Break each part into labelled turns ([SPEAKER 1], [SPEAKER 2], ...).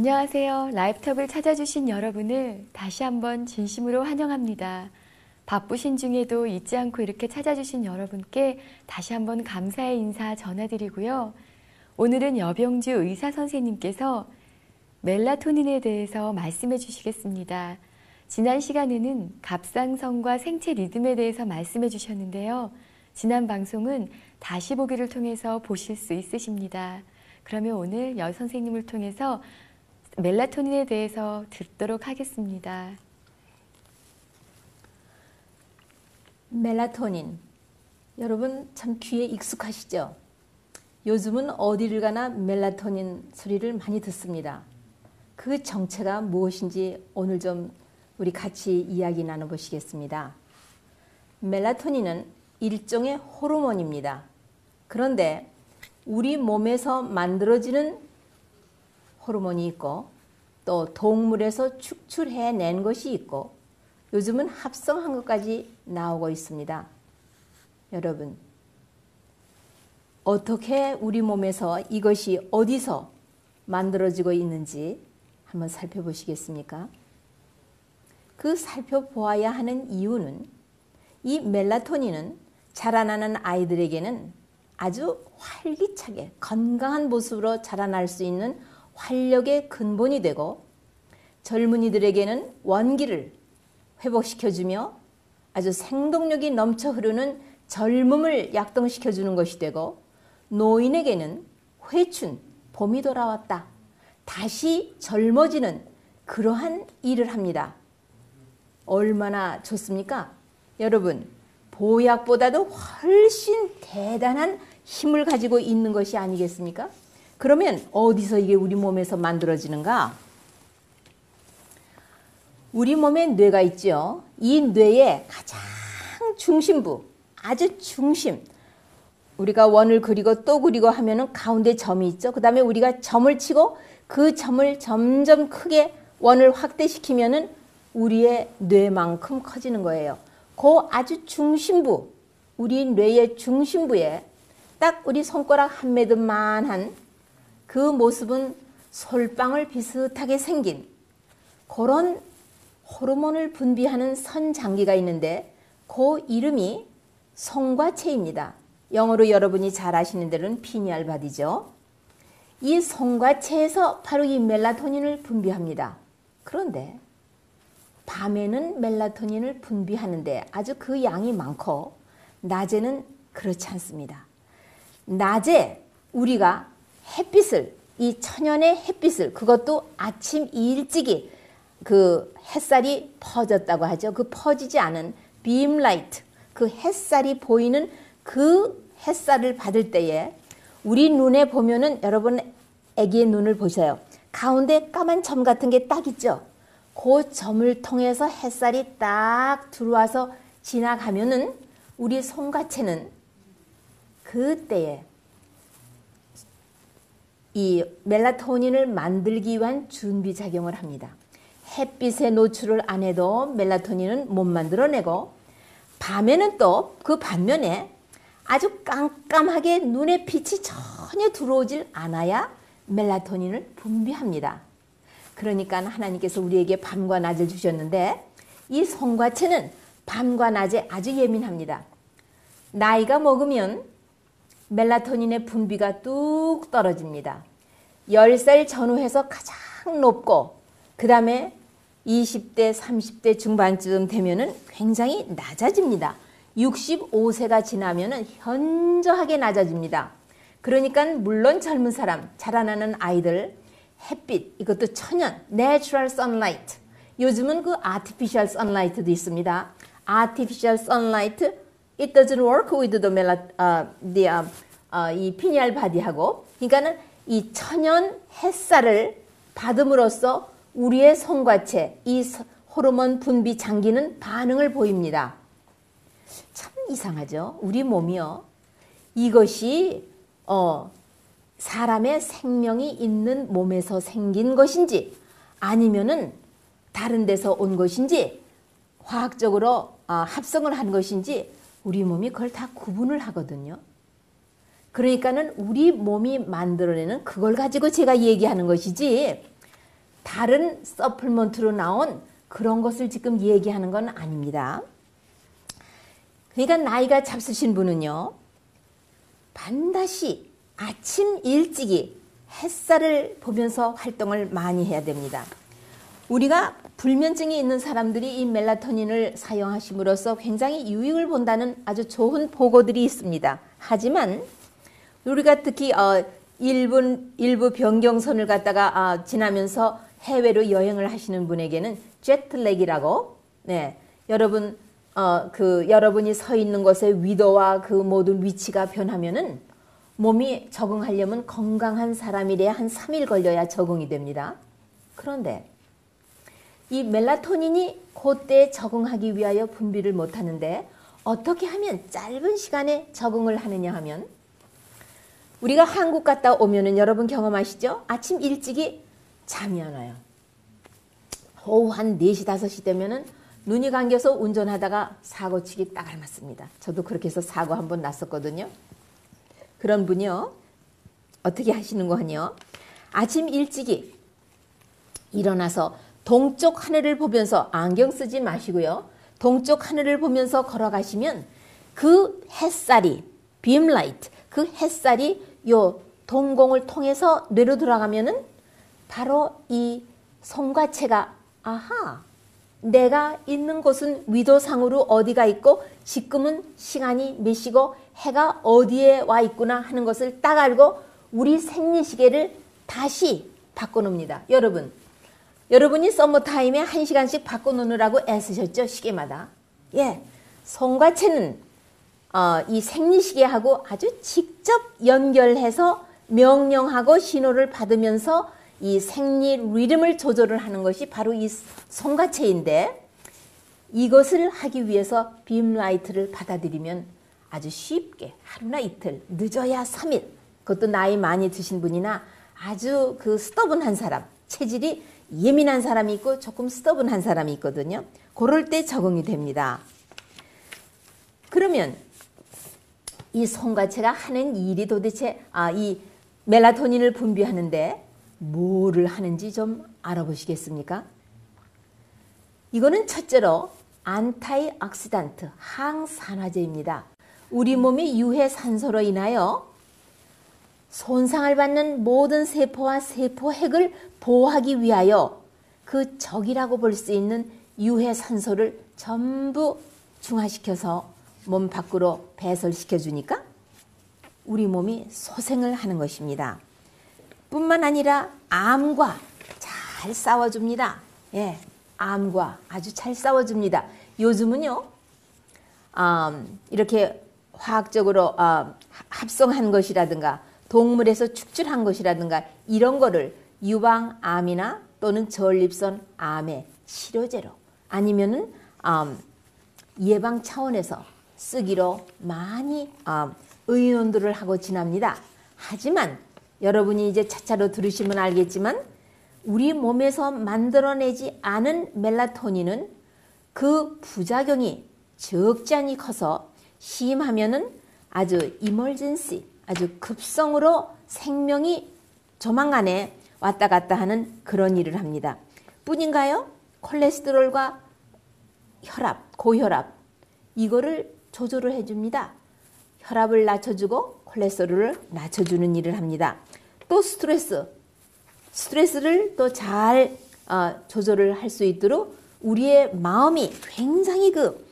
[SPEAKER 1] 안녕하세요. 라이프톱을 찾아주신 여러분을 다시 한번 진심으로 환영합니다. 바쁘신 중에도 잊지 않고 이렇게 찾아주신 여러분께 다시 한번 감사의 인사 전해드리고요. 오늘은 여병주 의사 선생님께서 멜라토닌에 대해서 말씀해 주시겠습니다. 지난 시간에는 갑상선과 생체 리듬에 대해서 말씀해 주셨는데요. 지난 방송은 다시 보기를 통해서 보실 수 있으십니다. 그러면 오늘 여 선생님을 통해서 멜라토닌에 대해서 듣도록 하겠습니다.
[SPEAKER 2] 멜라토닌, 여러분 참 귀에 익숙하시죠? 요즘은 어디를 가나 멜라토닌 소리를 많이 듣습니다. 그 정체가 무엇인지 오늘 좀 우리 같이 이야기 나눠보시겠습니다. 멜라토닌은 일종의 호르몬입니다. 그런데 우리 몸에서 만들어지는 호르몬이 있고 또 동물에서 축출해낸 것이 있고 요즘은 합성한 것까지 나오고 있습니다. 여러분, 어떻게 우리 몸에서 이것이 어디서 만들어지고 있는지 한번 살펴보시겠습니까? 그 살펴보아야 하는 이유는 이 멜라토닌은 자라나는 아이들에게는 아주 활기차게 건강한 모습으로 자라날 수 있는 활력의 근본이 되고 젊은이들에게는 원기를 회복시켜주며 아주 생동력이 넘쳐 흐르는 젊음을 약동시켜주는 것이 되고 노인에게는 회춘, 봄이 돌아왔다. 다시 젊어지는 그러한 일을 합니다. 얼마나 좋습니까? 여러분, 보약보다도 훨씬 대단한 힘을 가지고 있는 것이 아니겠습니까? 그러면 어디서 이게 우리 몸에서 만들어지는가? 우리 몸에 뇌가 있죠. 이 뇌의 가장 중심부, 아주 중심. 우리가 원을 그리고 또 그리고 하면은 가운데 점이 있죠. 그 다음에 우리가 점을 치고 그 점을 점점 크게 원을 확대시키면은 우리의 뇌만큼 커지는 거예요. 그 아주 중심부, 우리 뇌의 중심부에 딱 우리 손가락 한 매듭만한 그 모습은 솔방울 비슷하게 생긴 그런 호르몬을 분비하는 선장기가 있는데 그 이름이 송과체입니다. 영어로 여러분이 잘 아시는 대로는 피니얼 바디죠. 이 송과체에서 바로 이 멜라토닌을 분비합니다. 그런데 밤에는 멜라토닌을 분비하는데 아주 그 양이 많고 낮에는 그렇지 않습니다. 낮에 우리가 햇빛을, 이 천연의 햇빛을, 그것도 아침 일찍이 그 햇살이 퍼졌다고 하죠. 그 퍼지지 않은 빔 라이트, 그 햇살이 보이는 그 햇살을 받을 때에 우리 눈에 보면은 여러분 애기의 눈을 보세요. 가운데 까만 점 같은 게 딱 있죠. 그 점을 통해서 햇살이 딱 들어와서 지나가면은 우리 송과체는 그때에 이 멜라토닌을 만들기 위한 준비작용을 합니다. 햇빛에 노출을 안 해도 멜라토닌은 못 만들어내고 밤에는 또 그 반면에 아주 깜깜하게 눈에 빛이 전혀 들어오질 않아야 멜라토닌을 분비합니다. 그러니까 하나님께서 우리에게 밤과 낮을 주셨는데 이 송과체는 밤과 낮에 아주 예민합니다. 나이가 먹으면 멜라토닌의 분비가 뚝 떨어집니다. 10살 전후해서 가장 높고 그 다음에 20대, 30대 중반쯤 되면은 굉장히 낮아집니다. 65세가 지나면은 현저하게 낮아집니다. 그러니까 물론 젊은 사람, 자라나는 아이들, 햇빛, 이것도 천연, natural sunlight. 요즘은 그 artificial sunlight도 있습니다. artificial sunlight, it doesn't work with 이 피니알 바디하고, 그러니까는 이 천연 햇살을 받음으로써 우리의 송과체, 이 호르몬 분비 장기는 반응을 보입니다. 참 이상하죠? 우리 몸이요. 이것이 사람의 생명이 있는 몸에서 생긴 것인지 아니면은 다른 데서 온 것인지 화학적으로 합성을 한 것인지 우리 몸이 그걸 다 구분을 하거든요. 그러니까는 우리 몸이 만들어내는 그걸 가지고 제가 얘기하는 것이지 다른 서플먼트로 나온 그런 것을 지금 얘기하는 건 아닙니다. 그러니까 나이가 잡수신 분은요, 반드시 아침 일찍이 햇살을 보면서 활동을 많이 해야 됩니다. 우리가 불면증이 있는 사람들이 이 멜라토닌을 사용하심으로써 굉장히 유익을 본다는 아주 좋은 보고들이 있습니다. 하지만 우리가 특히 일부 변경선을 갖다가 지나면서 해외로 여행을 하시는 분에게는 제트랙이라고, 네, 여러분이 서 있는 곳의 위도와 그 모든 위치가 변하면은 몸이 적응하려면 건강한 사람이래야 한 3일 걸려야 적응이 됩니다. 그런데 이 멜라토닌이 그때에 적응하기 위하여 분비를 못하는데 어떻게 하면 짧은 시간에 적응을 하느냐 하면, 우리가 한국 갔다 오면은 여러분 경험하시죠? 아침 일찍이 잠이 안 와요. 오후 한 4시, 5시 되면은 눈이 감겨서 운전하다가 사고치기 딱 알맞습니다. 저도 그렇게 해서 사고 한 번 났었거든요. 그런 분이요, 어떻게 하시는 거 하니요? 아침 일찍이 일어나서 동쪽 하늘을 보면서, 안경 쓰지 마시고요, 동쪽 하늘을 보면서 걸어가시면 그 햇살이, 빔라이트, 그 햇살이 요 동공을 통해서 뇌로 들어가면은 바로 이 송과체가, 아하, 내가 있는 곳은 위도상으로 어디가 있고 지금은 시간이 몇 시고 해가 어디에 와 있구나 하는 것을 딱 알고 우리 생리시계를 다시 바꿔놓습니다. 여러분이 서머타임에 1시간씩 바꿔놓으라고 애쓰셨죠? 시계마다. 예, 송과체는 이 생리시계하고 아주 직접 연결해서 명령하고 신호를 받으면서 이 생리 리듬을 조절을 하는 것이 바로 이 송과체인데, 이것을 하기 위해서 빔라이트를 받아들이면 아주 쉽게 하루나 이틀, 늦어야 3일, 그것도 나이 많이 드신 분이나 아주 그 스터분한 사람, 체질이 예민한 사람이 있고 조금 스터분한 사람이 있거든요. 그럴 때 적응이 됩니다. 그러면 이 송과체가 하는 일이 도대체 이 멜라토닌을 분비하는데 뭐를 하는지 좀 알아보시겠습니까? 이거는 첫째로 안타이옥시단트, 항산화제입니다. 우리 몸의 유해 산소로 인하여 손상을 받는 모든 세포와 세포핵을 보호하기 위하여 그 적이라고 볼 수 있는 유해 산소를 전부 중화시켜서 몸 밖으로 배설시켜 주니까 우리 몸이 소생을 하는 것입니다. 뿐만 아니라 암과 잘 싸워줍니다. 예, 암과 아주 잘 싸워줍니다. 요즘은요, 이렇게 화학적으로 합성한 것이라든가 동물에서 축출한 것이라든가 이런 거를 유방암이나 또는 전립선 암의 치료제로 아니면은 예방 차원에서 쓰기로 많이 의논들을 하고 지납니다. 하지만 여러분이 이제 차차로 들으시면 알겠지만 우리 몸에서 만들어내지 않은 멜라토닌은 그 부작용이 적지 않이 커서 심하면은 아주 이멀전시, 아주 급성으로 생명이 조만간에 왔다 갔다 하는 그런 일을 합니다. 뿐인가요? 콜레스테롤과 혈압, 고혈압 이거를 조절을 해줍니다. 혈압을 낮춰주고 콜레스테롤을 낮춰주는 일을 합니다. 또 스트레스를 또 잘 조절을 할 수 있도록 우리의 마음이 굉장히 그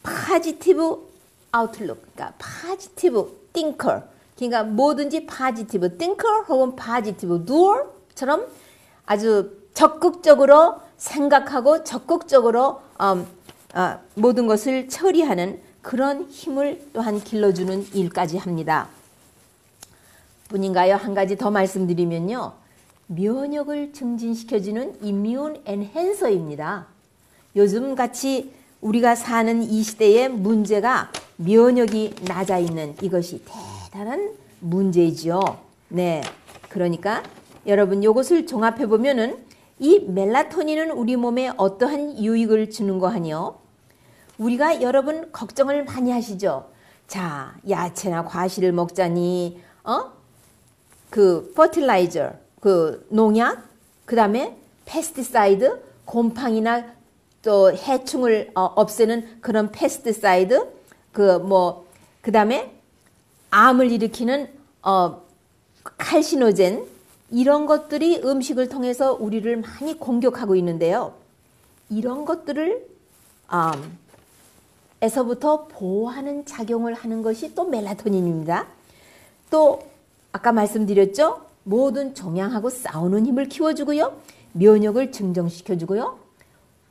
[SPEAKER 2] 파지티브 아웃룩, 그러니까 파지티브 띵커, 그러니까 뭐든지 파지티브 띵커 혹은 파지티브 두어처럼 아주 적극적으로 생각하고 적극적으로 모든 것을 처리하는 그런 힘을 또한 길러주는 일까지 합니다. 뿐인가요? 한 가지 더 말씀드리면요. 면역을 증진시켜주는 이뮤 엔핸서입니다. 요즘 같이 우리가 사는 이 시대의 문제가 면역이 낮아 있는 이것이 대단한 문제죠. 네, 그러니까 여러분 이것을 종합해 보면은 이 멜라토닌은 우리 몸에 어떠한 유익을 주는 거 아니요? 우리가 여러분 걱정을 많이 하시죠. 자, 야채나 과실을 먹자니 그 퍼틸라이저, 그 농약, 그 다음에 페스티사이드, 곰팡이나 또 해충을 없애는 그런 페스티사이드, 그 다음에 암을 일으키는 칼시노젠, 이런 것들이 음식을 통해서 우리를 많이 공격하고 있는데요. 이런 것들을 에서부터 보호하는 작용을 하는 것이 또 멜라토닌입니다. 또 아까 말씀드렸죠? 모든 종양하고 싸우는 힘을 키워주고요. 면역을 증정시켜주고요.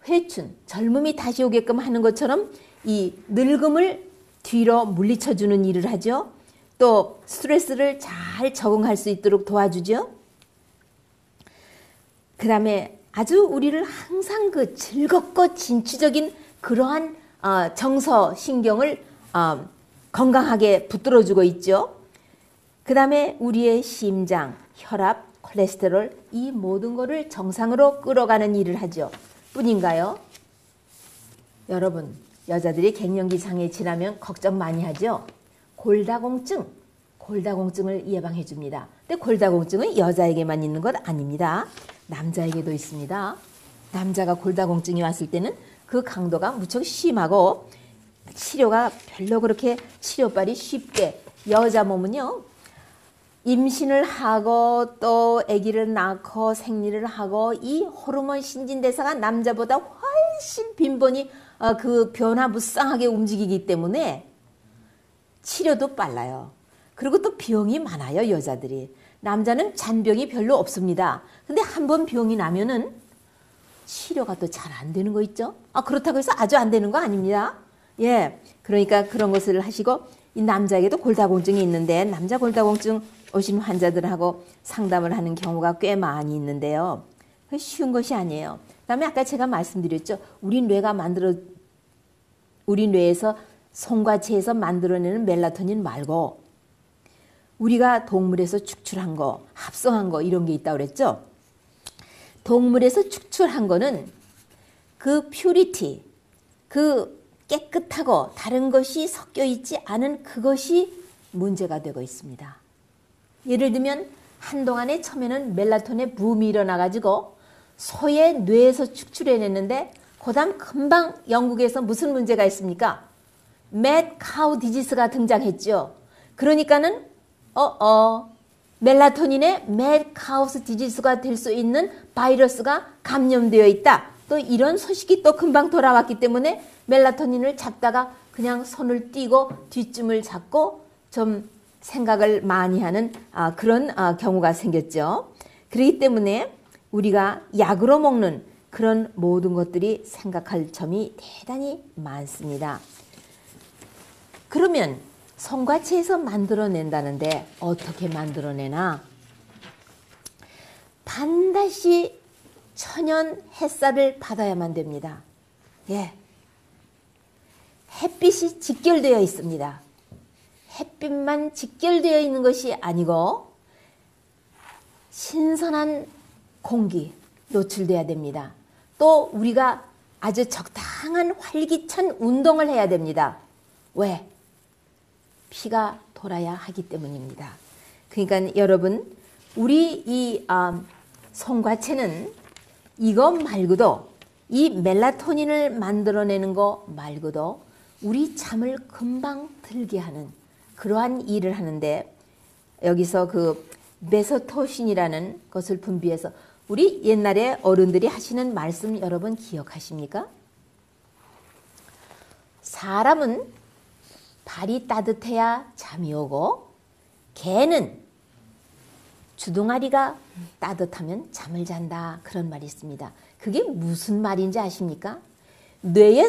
[SPEAKER 2] 회춘, 젊음이 다시 오게끔 하는 것처럼 이 늙음을 뒤로 물리쳐주는 일을 하죠. 또 스트레스를 잘 적응할 수 있도록 도와주죠. 그 다음에 아주 우리를 항상 그 즐겁고 진취적인 그러한 정서, 신경을 건강하게 붙들어주고 있죠. 그 다음에 우리의 심장, 혈압, 콜레스테롤, 이 모든 거를 정상으로 끌어가는 일을 하죠. 뿐인가요? 여러분, 여자들이 갱년기 장애 지나면 걱정 많이 하죠. 골다공증을 예방해 줍니다. 근데 골다공증은 여자에게만 있는 것 아닙니다. 남자에게도 있습니다. 남자가 골다공증이 왔을 때는 그 강도가 무척 심하고 치료가 별로 그렇게 치료빨이 쉽게, 여자 몸은요, 임신을 하고 또 아기를 낳고 생리를 하고 이 호르몬 신진대사가 남자보다 훨씬 빈번히 그 변화무쌍하게 움직이기 때문에 치료도 빨라요. 그리고 또 병이 많아요, 여자들이. 남자는 잔병이 별로 없습니다. 근데 한번 병이 나면은 치료가 또 잘 안 되는 거 있죠? 그렇다고 해서 아주 안 되는 거 아닙니다. 예. 그러니까 그런 것을 하시고, 이 남자에게도 골다공증이 있는데, 남자 골다공증 오신 환자들하고 상담을 하는 경우가 꽤 많이 있는데요. 쉬운 것이 아니에요. 그 다음에 아까 제가 말씀드렸죠. 우리 뇌에서 송과체에서 만들어내는 멜라토닌 말고 우리가 동물에서 축출한 거, 합성한 거 이런 게 있다고 그랬죠. 동물에서 축출한 거는 그 퓨리티, 그 깨끗하고 다른 것이 섞여 있지 않은 그것이 문제가 되고 있습니다. 예를 들면 한동안에 처음에는 멜라토닌의 붐이 일어나가지고 소의 뇌에서 축출해냈는데 그 다음 금방 영국에서 무슨 문제가 있습니까? mad cow disease가 등장했죠. 그러니까는 멜라토닌의 mad cow disease가 될 수 있는 바이러스가 감염되어 있다. 또 이런 소식이 또 금방 돌아왔기 때문에 멜라토닌을 잡다가 그냥 손을 띄고 뒷줌을 잡고 좀 생각을 많이 하는 그런 경우가 생겼죠. 그렇기 때문에 우리가 약으로 먹는 그런 모든 것들이 생각할 점이 대단히 많습니다. 그러면 송과체에서 만들어낸다는데 어떻게 만들어내나? 반드시 천연 햇살을 받아야만 됩니다. 예. 햇빛이 직결되어 있습니다. 햇빛만 직결되어 있는 것이 아니고 신선한 공기 노출돼야 됩니다. 또 우리가 아주 적당한 활기찬 운동을 해야 됩니다. 왜? 피가 돌아야 하기 때문입니다. 그러니까 여러분, 우리 이 송과체는 이것 말고도, 이 멜라토닌을 만들어내는 거 말고도 우리 잠을 금방 들게 하는 그러한 일을 하는데, 여기서 그 메소토신이라는 것을 분비해서, 우리 옛날에 어른들이 하시는 말씀 여러분 기억하십니까? 사람은 발이 따뜻해야 잠이 오고 개는 주둥아리가 따뜻하면 잠을 잔다, 그런 말이 있습니다. 그게 무슨 말인지 아십니까? 뇌에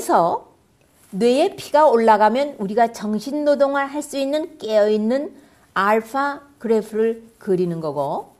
[SPEAKER 2] 피가 올라가면 우리가 정신노동을 할 수 있는 깨어있는 알파 그래프를 그리는 거고,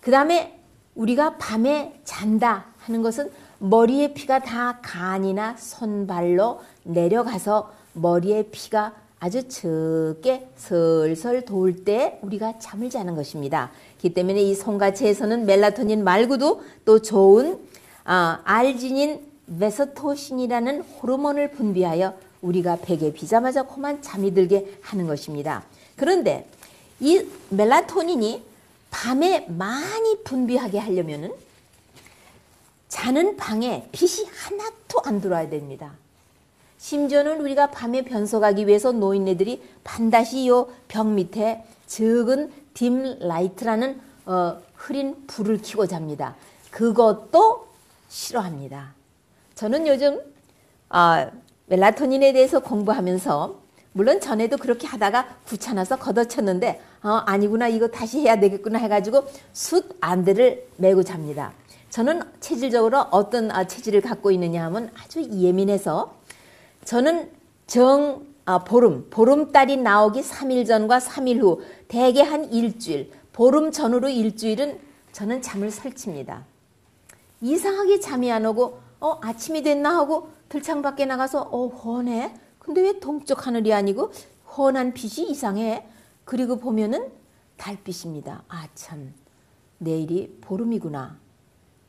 [SPEAKER 2] 그 다음에 우리가 밤에 잔다 하는 것은 머리에 피가 다 간이나 손발로 내려가서 머리에 피가 아주 적게 설설 돌 때 우리가 잠을 자는 것입니다. 그렇기 때문에 이 송과체에서는 멜라토닌 말고도 또 좋은 알지닌 메소토신이라는 호르몬을 분비하여 우리가 베개 비자마자 그만 잠이 들게 하는 것입니다. 그런데 이 멜라토닌이 밤에 많이 분비하게 하려면은 자는 방에 빛이 하나도 안 들어와야 됩니다. 심지어는 우리가 밤에 변속하기 위해서 노인네들이 반드시 요 벽 밑에 적은 딤 라이트라는 흐린 불을 켜고 잡니다. 그것도 싫어합니다. 저는 요즘 멜라토닌에 대해서 공부하면서 물론 전에도 그렇게 하다가 귀찮아서 걷어쳤는데 아니구나 이거 다시 해야 되겠구나 해가지고 숫 안대를 메고 잡니다. 저는 체질적으로 어떤 체질을 갖고 있느냐 하면 아주 예민해서 저는 보름달이 나오기 3일 전과 3일 후 대개 한 일주일 보름 전후로 일주일은 저는 잠을 설칩니다. 이상하게 잠이 안 오고 아침이 됐나 하고 들창 밖에 나가서 훤해. 근데 왜 동쪽 하늘이 아니고 훤한 빛이 이상해. 그리고 보면은 달빛입니다. 참 내일이 보름이구나.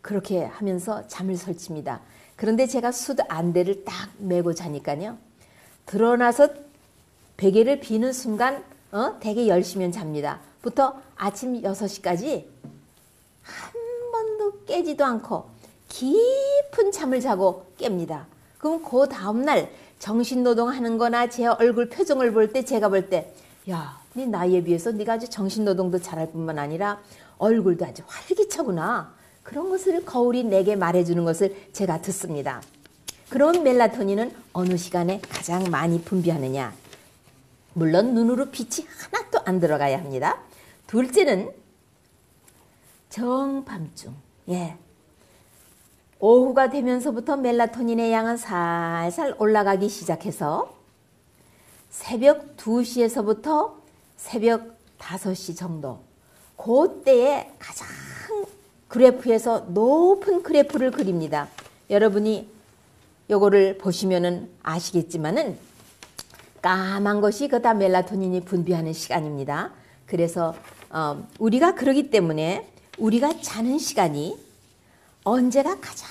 [SPEAKER 2] 그렇게 하면서 잠을 설칩니다. 그런데 제가 숫 안대를 딱 메고 자니까요. 드러나서 베개를 비는 순간 대개 10시면 잡니다. 부터 아침 6시까지 한 번도 깨지도 않고 깊은 잠을 자고 깹니다. 그럼 그 다음날 정신노동하는 거나 제 얼굴 표정을 볼 때 제가 볼 때 야, 네 나이에 비해서 네가 아주 정신노동도 잘할 뿐만 아니라 얼굴도 아주 활기차구나. 그런 것을 거울이 내게 말해주는 것을 제가 듣습니다. 그럼 멜라토닌은 어느 시간에 가장 많이 분비하느냐? 물론 눈으로 빛이 하나도 안 들어가야 합니다. 둘째는 정밤중. 오후가 되면서부터 멜라토닌의 양은 살살 올라가기 시작해서 새벽 2시에서부터 새벽 5시 정도 그때에 가장 그래프에서 높은 그래프를 그립니다. 여러분이 요거를 보시면은 아시겠지만은 까만 것이 그다 멜라토닌이 분비하는 시간입니다. 그래서 우리가 그러기 때문에 우리가 자는 시간이 언제가 가장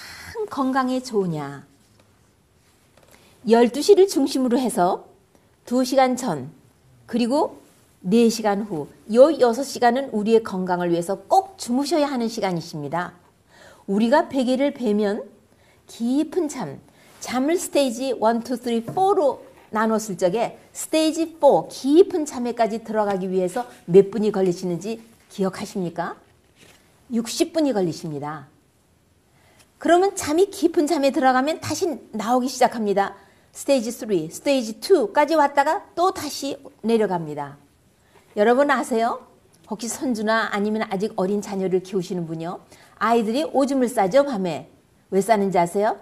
[SPEAKER 2] 건강에 좋으냐. 12시를 중심으로 해서 2시간 전 그리고 4시간 후 요 6시간은 우리의 건강을 위해서 꼭 주무셔야 하는 시간이십니다. 우리가 베개를 베면 깊은 잠을 스테이지 1, 2, 3, 4로 나눴을 적에 스테이지 4 깊은 잠에까지 들어가기 위해서 몇 분이 걸리시는지 기억하십니까? 60분이 걸리십니다. 그러면 잠이 깊은 잠에 들어가면 다시 나오기 시작합니다. 스테이지 3, 스테이지 2까지 왔다가 또 다시 내려갑니다. 여러분 아세요? 혹시 손주나 아니면 아직 어린 자녀를 키우시는 분이요. 아이들이 오줌을 싸죠, 밤에. 왜 싸는지 아세요?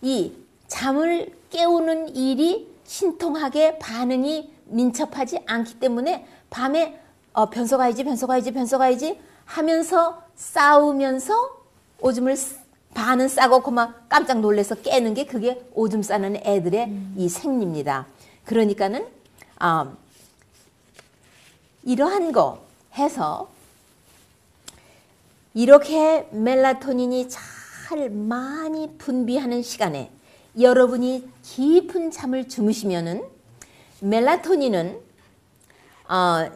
[SPEAKER 2] 이 잠을 깨우는 일이 신통하게 반응이 민첩하지 않기 때문에 밤에 변소 가야지 하면서 싸우면서 오줌을 반은 싸고 그만 깜짝 놀라서 깨는 게 그게 오줌 싸는 애들의 이 생리입니다. 그러니까는 이러한 거 해서 이렇게 멜라토닌이 잘 많이 분비하는 시간에 여러분이 깊은 잠을 주무시면은 멜라토닌은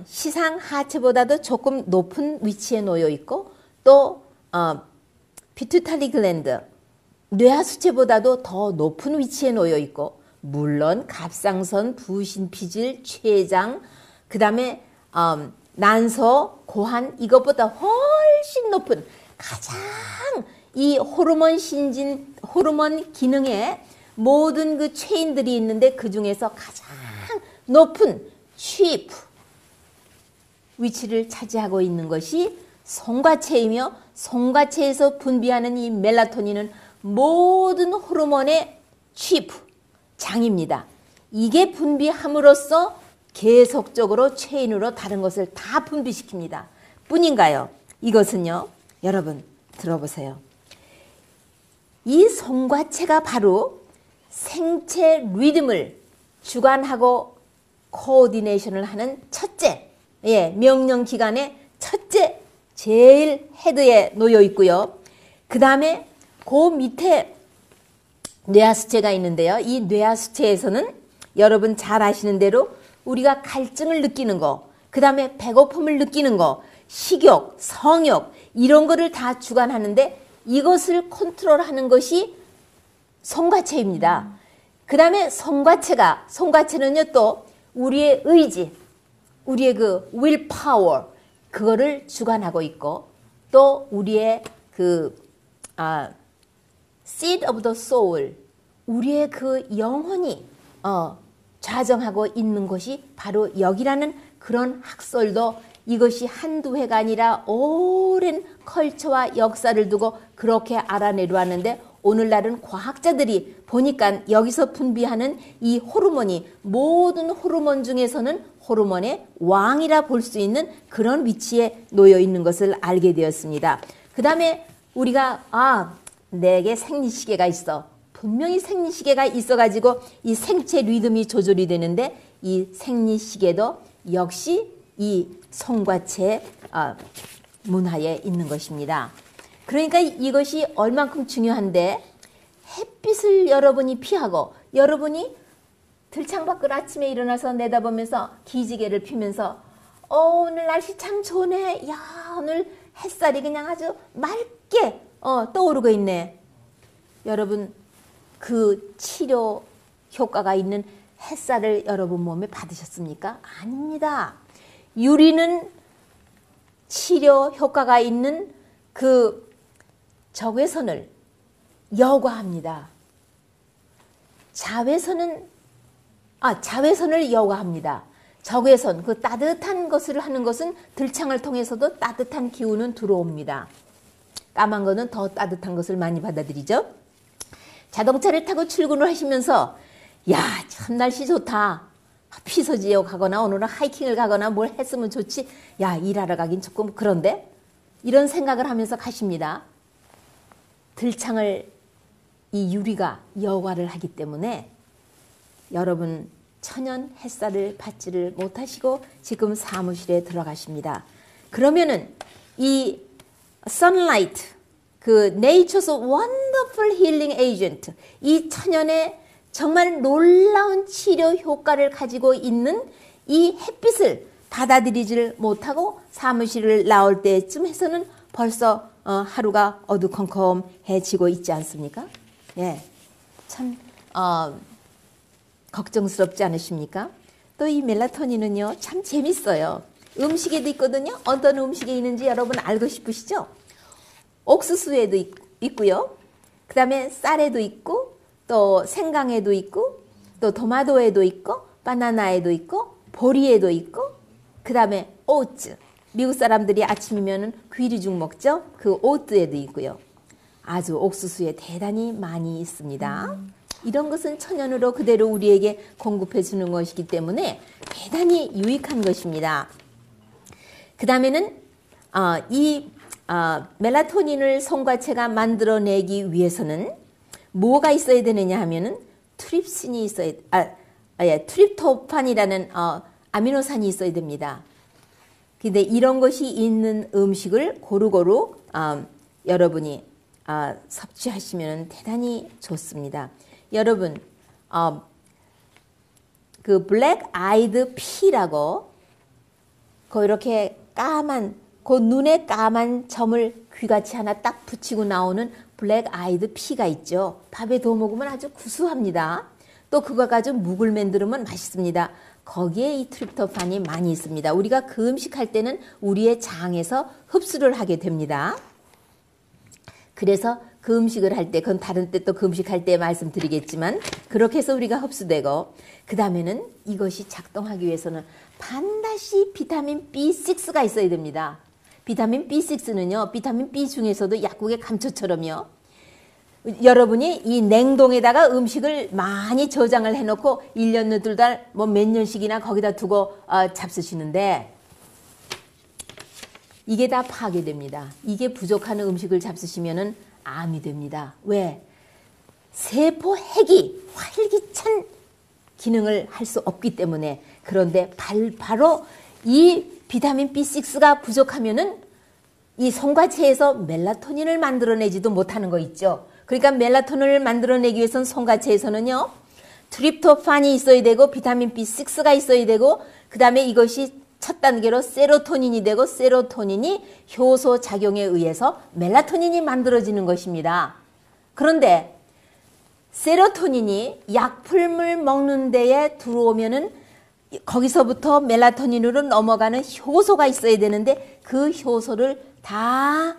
[SPEAKER 2] 시상 하체보다도 조금 높은 위치에 놓여 있고 또 피투타리 글랜드 뇌하수체보다도 더 높은 위치에 놓여 있고 물론 갑상선, 부신피질, 췌장 그 다음에 난소, 고환 이것보다 훨씬 높은 가장 이 호르몬 기능에 모든 그 체인들이 있는데 그 중에서 가장 높은 취프 위치를 차지하고 있는 것이 송과체이며 송과체에서 분비하는 이 멜라토닌은 모든 호르몬의 취프 장입니다. 이게 분비함으로써 계속적으로 체인으로 다른 것을 다 분비시킵니다. 뿐인가요? 이것은요. 여러분 들어보세요. 이 송과체가 바로 생체 리듬을 주관하고 코오디네이션을 하는 첫째 명령기관의 첫째 제일 헤드에 놓여 있고요. 그 다음에 그 밑에 뇌하수체가 있는데요. 이 뇌하수체에서는 여러분 잘 아시는 대로 우리가 갈증을 느끼는 거, 그 다음에 배고픔을 느끼는 거, 식욕, 성욕 이런 거를 다 주관하는데 이것을 컨트롤하는 것이 송과체입니다. 그 다음에 송과체는요 또 우리의 의지, 우리의 그 will power 그거를 주관하고 있고 또 우리의 그 seed of the soul 우리의 그 영혼이 좌정하고 있는 것이 바로 여기라는 그런 학설도 이것이 한두 해가 아니라 오랜 컬처와 역사를 두고 그렇게 알아내려 하는데 오늘날은 과학자들이 보니까 여기서 분비하는 이 호르몬이 모든 호르몬 중에서는 호르몬의 왕이라 볼 수 있는 그런 위치에 놓여 있는 것을 알게 되었습니다. 그 다음에 우리가 내게 생리시계가 있어. 분명히 생리시계가 있어가지고 이 생체 리듬이 조절이 되는데 이 생리시계도 역시 이 송과체 문화에 있는 것입니다. 그러니까 이것이 얼만큼 중요한데 햇빛을 여러분이 피하고 여러분이 들창 밖을 아침에 일어나서 내다보면서 기지개를 피면서 오늘 날씨 참 좋네. 야 오늘 햇살이 그냥 아주 맑게 떠오르고 있네. 여러분 그 치료 효과가 있는 햇살을 여러분 몸에 받으셨습니까? 아닙니다. 유리는 치료 효과가 있는 그 적외선을 여과합니다. 자외선을 여과합니다. 적외선, 그 따뜻한 것을 하는 것은 들창을 통해서도 따뜻한 기운은 들어옵니다. 까만 거는 더 따뜻한 것을 많이 받아들이죠. 자동차를 타고 출근을 하시면서 야, 참 날씨 좋다. 피서지역 가거나 오늘은 하이킹을 가거나 뭘 했으면 좋지. 야, 일하러 가긴 조금 그런데 이런 생각을 하면서 가십니다. 들창을 이 유리가 여과를 하기 때문에 여러분 천연 햇살을 받지를 못하시고 지금 사무실에 들어가십니다. 그러면은 이 sunlight, 그 nature's wonderful healing agent, 이 천연의 정말 놀라운 치료 효과를 가지고 있는 이 햇빛을 받아들이지를 못하고 사무실을 나올 때쯤 해서는 벌써 하루가 어두컴컴해지고 있지 않습니까? 예, 참 걱정스럽지 않으십니까? 또 이 멜라토닌은요 참 재밌어요. 음식에도 있거든요. 어떤 음식에 있는지 여러분 알고 싶으시죠? 옥수수에도 있고요. 그 다음에 쌀에도 있고 또 생강에도 있고 또 토마토에도 있고 바나나에도 있고 보리에도 있고 그 다음에 오츠, 미국 사람들이 아침이면 귀리죽 먹죠. 그 오트에도 있고요. 아주 옥수수에 대단히 많이 있습니다. 이런 것은 천연으로 그대로 우리에게 공급해 주는 것이기 때문에 대단히 유익한 것입니다. 그 다음에는 이 멜라토닌을 송과체가 만들어내기 위해서는 뭐가 있어야 되느냐 하면은 트립신이 있어야, 트립토판이라는 아미노산이 있어야 됩니다. 근데 이런 것이 있는 음식을 고루고루 여러분이 섭취하시면 대단히 좋습니다. 여러분 그 블랙 아이드 피라고 그 이렇게 까만 그 눈에 까만 점을 귀같이 하나 딱 붙이고 나오는 블랙 아이드 피가 있죠. 밥에 넣어 먹으면 아주 구수합니다. 또 그거 가지고 묵을 만들면 맛있습니다. 거기에 이 트립토판이 많이 있습니다. 우리가 그 음식 할 때는 우리의 장에서 흡수를 하게 됩니다. 그래서 그 음식을 할 때, 그건 다른 때 또 그 음식 할 때 말씀드리겠지만 그렇게 해서 우리가 흡수되고 그 다음에는 이것이 작동하기 위해서는 반드시 비타민 B6가 있어야 됩니다. 비타민 B6는요, 비타민 B 중에서도 약국의 감초처럼요. 여러분이 이 냉동에다가 음식을 많이 저장을 해놓고 1년, 2달, 뭐 몇 년씩이나 거기다 두고 잡수시는데 이게 다 파괴됩니다. 이게 부족한 음식을 잡수시면은 암이 됩니다. 왜? 세포 핵이 활기찬 기능을 할 수 없기 때문에. 그런데 바로 이 비타민 B6가 부족하면은 이 송과체에서 멜라토닌을 만들어내지도 못하는 거 있죠. 그러니까 멜라토닌을 만들어내기 위해서는 송과체에서는요, 트립토판이 있어야 되고 비타민 B6가 있어야 되고 그 다음에 이것이 첫 단계로 세로토닌이 되고 세로토닌이 효소 작용에 의해서 멜라토닌이 만들어지는 것입니다. 그런데 세로토닌이 약품을 먹는 데에 들어오면은 거기서부터 멜라토닌으로 넘어가는 효소가 있어야 되는데 그 효소를 다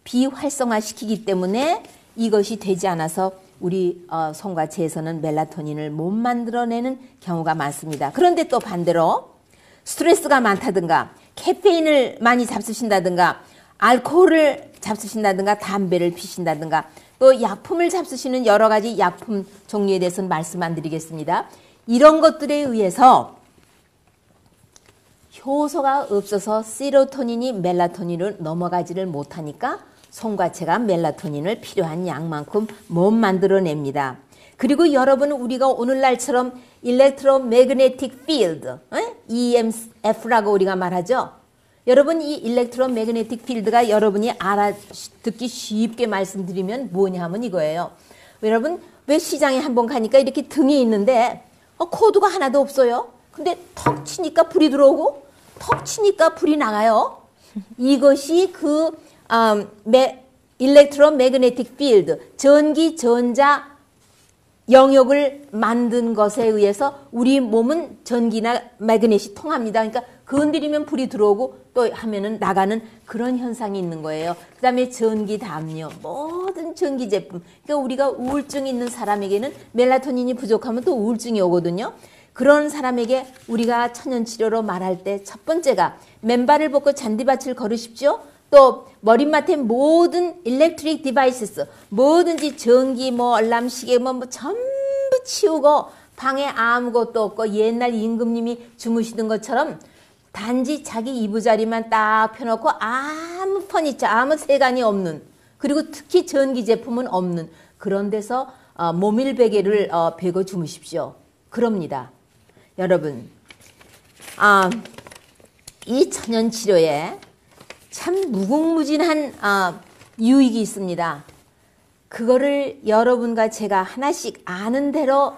[SPEAKER 2] 비활성화시키기 때문에 이것이 되지 않아서 우리 손과 체에서는 멜라토닌을 못 만들어내는 경우가 많습니다. 그런데 또 반대로 스트레스가 많다든가 카페인을 많이 잡수신다든가 알코올을 잡수신다든가 담배를 피신다든가 또 약품을 잡수시는 여러 가지 약품 종류에 대해서는 말씀 안 드리겠습니다. 이런 것들에 의해서 효소가 없어서 세로토닌이 멜라토닌으로 넘어가지를 못하니까 손과 체가 멜라토닌을 필요한 양만큼 못 만들어냅니다. 그리고 여러분 우리가 오늘날처럼 일렉트로매그네틱 필드, EMF라고 우리가 말하죠. 여러분 이 일렉트로매그네틱 필드가 여러분이 알아듣기 쉽게 말씀드리면 뭐냐 하면 이거예요. 여러분 왜 시장에 한번 가니까 이렇게 등이 있는데 코드가 하나도 없어요. 근데 턱 치니까 불이 들어오고 턱 치니까 불이 나가요. 이것이 그 일렉트로매그네틱 필드, 전기 전자 영역을 만든 것에 의해서 우리 몸은 전기나 매그넷이 통합니다. 그러니까 건드리면 불이 들어오고 또 하면은 나가는 그런 현상이 있는 거예요. 그 다음에 전기 담요, 모든 전기 제품. 그러니까 우리가 우울증 있는 사람에게는 멜라토닌이 부족하면 또 우울증이 오거든요. 그런 사람에게 우리가 천연치료로 말할 때 첫 번째가 맨발을 벗고 잔디밭을 걸으십시오. 또 머리맡에 모든 일렉트릭 디바이스스, 뭐든지 전기, 알람 시계, 전부 치우고 방에 아무것도 없고 옛날 임금님이 주무시던 것처럼 단지 자기 이부자리만 딱 펴놓고 아무 퍼니처, 아무 세간이 없는, 그리고 특히 전기 제품은 없는 그런 데서 모밀베개를 베고 주무십시오. 그럽니다. 여러분, 이 천연치료에 참 무궁무진한 유익이 있습니다. 그거를 여러분과 제가 하나씩 아는 대로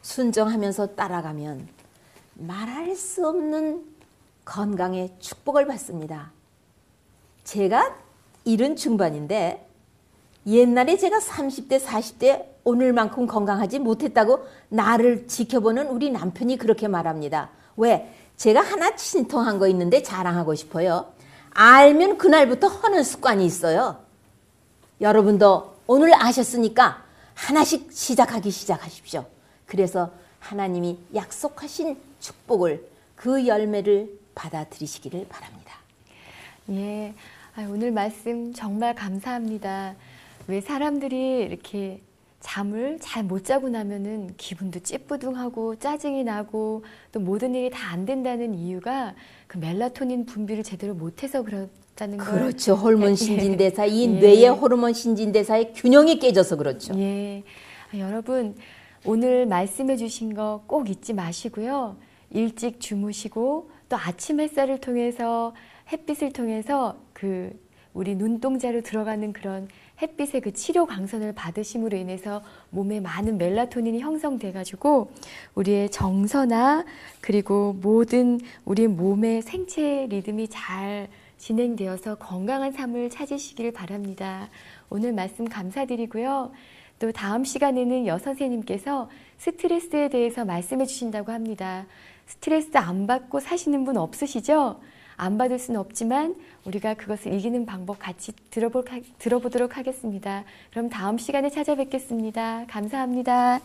[SPEAKER 2] 순종하면서 따라가면 말할 수 없는 건강의 축복을 받습니다. 제가 70 중반인데 옛날에 제가 30대, 40대 오늘만큼 건강하지 못했다고 나를 지켜보는 우리 남편이 그렇게 말합니다. 왜? 제가 하나 신통한 거 있는데 자랑하고 싶어요. 알면 그날부터 하는 습관이 있어요. 여러분도 오늘 아셨으니까 하나씩 시작하십시오. 그래서 하나님이 약속하신 축복을, 그 열매를 받아들이시기를 바랍니다.
[SPEAKER 1] 예, 오늘 말씀 정말 감사합니다. 왜 사람들이 이렇게 잠을 잘 못 자고 나면은 기분도 찌뿌둥하고 짜증이 나고 또 모든 일이 다 안 된다는 이유가 그 멜라토닌 분비를 제대로 못해서 그렇다는 거예요.
[SPEAKER 2] 그렇죠. 호르몬 신진대사, 이 뇌의 호르몬 신진대사의 균형이 깨져서 그렇죠.
[SPEAKER 1] 예, 여러분 오늘 말씀해 주신 거 꼭 잊지 마시고요. 일찍 주무시고 또 아침 햇살을 통해서 햇빛을 통해서 그 우리 눈동자로 들어가는 그런 햇빛의 그 치료 광선을 받으심으로 인해서 몸에 많은 멜라토닌이 형성돼 가지고 우리의 정서나 그리고 모든 우리 몸의 생체 리듬이 잘 진행되어서 건강한 삶을 찾으시길 바랍니다. 오늘 말씀 감사드리고요. 또 다음 시간에는 여선생님께서 스트레스에 대해서 말씀해 주신다고 합니다. 스트레스 안 받고 사시는 분 없으시죠? 안 받을 수는 없지만 우리가 그것을 이기는 방법 같이 들어보도록 하겠습니다. 그럼 다음 시간에 찾아뵙겠습니다. 감사합니다.